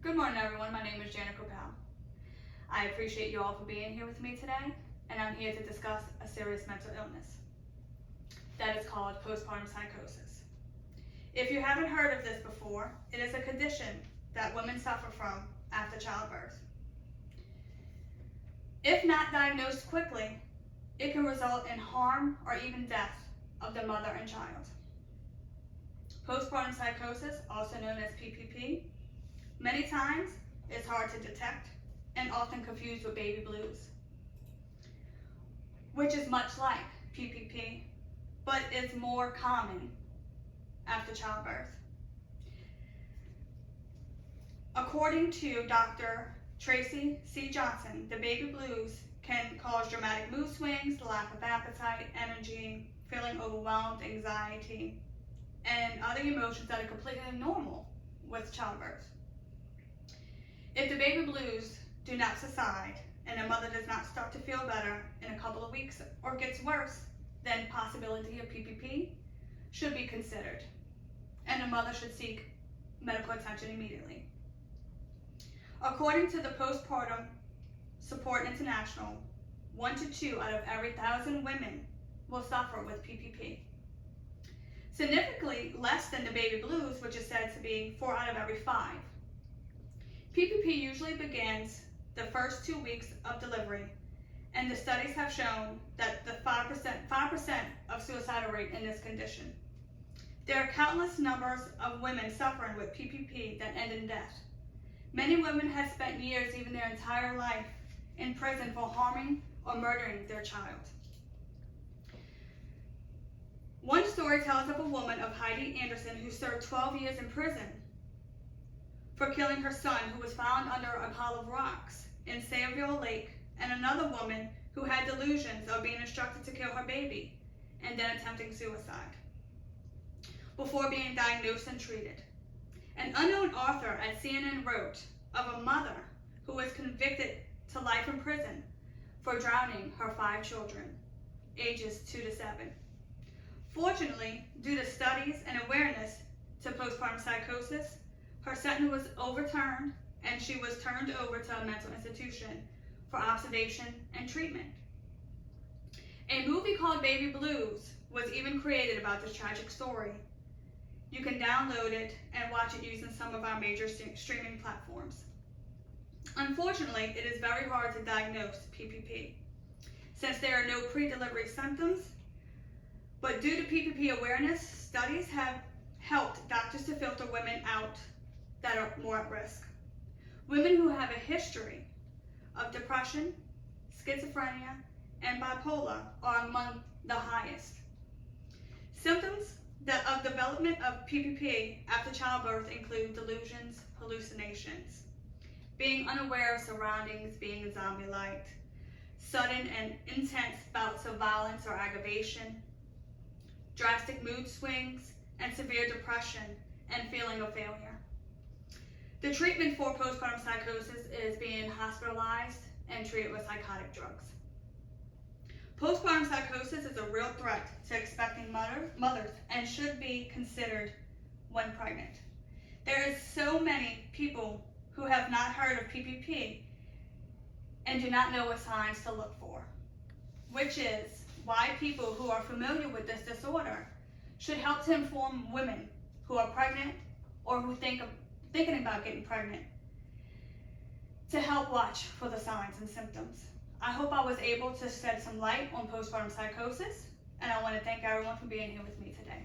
Good morning, everyone. My name is Janna. I appreciate you all for being here with me today, and I'm here to discuss a serious mental illness that is called postpartum psychosis. If you haven't heard of this before, it is a condition that women suffer from after childbirth. If not diagnosed quickly, it can result in harm or even death of the mother and child. Postpartum psychosis, also known as PPP, many times is hard to detect and often confused with baby blues, which is much like PPP, but is more common after childbirth. According to Dr. Tracy C. Johnson, the baby blues can cause dramatic mood swings, lack of appetite, energy, feeling overwhelmed, anxiety, and other emotions that are completely normal with childbirth. If the baby blues do not subside and the mother does not start to feel better in a couple of weeks or gets worse, then possibility of PPP should be considered, and the mother should seek medical attention immediately. According to the Postpartum Support International, 1 to 2 out of every 1,000 women will suffer with PPP. Significantly less than the baby blues, which is said to be 4 out of every 5. PPP usually begins the first 2 weeks of delivery, and the studies have shown that the 5% of suicidal rate in this condition. There are countless numbers of women suffering with PPP that end in death. Many women have spent years, even their entire life, in prison for harming or murdering their child. One story tells of a woman of Heidi Anderson who served 12 years in prison for killing her son, who was found under a pile of rocks in Sayreville Lake, and another woman who had delusions of being instructed to kill her baby and then attempting suicide before being diagnosed and treated. An unknown author at CNN wrote of a mother who was convicted to life in prison for drowning her 5 children, ages 2 to 7. Fortunately, due to studies and awareness to postpartum psychosis, her sentence was overturned and she was turned over to a mental institution for observation and treatment. A movie called Baby Blues was even created about this tragic story. You can download it and watch it using some of our major streaming platforms. Unfortunately, it is very hard to diagnose PPP since there are no pre-delivery symptoms, but due to PPP awareness, studies have helped doctors to filter women out that are more at risk. Women who have a history of depression, schizophrenia, and bipolar are among the highest. Symptoms of development of PPP after childbirth include delusions, hallucinations, being unaware of surroundings, being zombie-like, sudden and intense bouts of violence or aggravation, drastic mood swings, and severe depression and feeling of failure. The treatment for postpartum psychosis is being hospitalized and treated with psychotic drugs. Postpartum psychosis is a real threat to expecting mothers and should be considered when pregnant. There is so many people who have not heard of PPP and do not know what signs to look for, which is why people who are familiar with this disorder should help to inform women who are pregnant or who thinking about getting pregnant to help watch for the signs and symptoms. I hope I was able to shed some light on postpartum psychosis, and I want to thank everyone for being here with me today.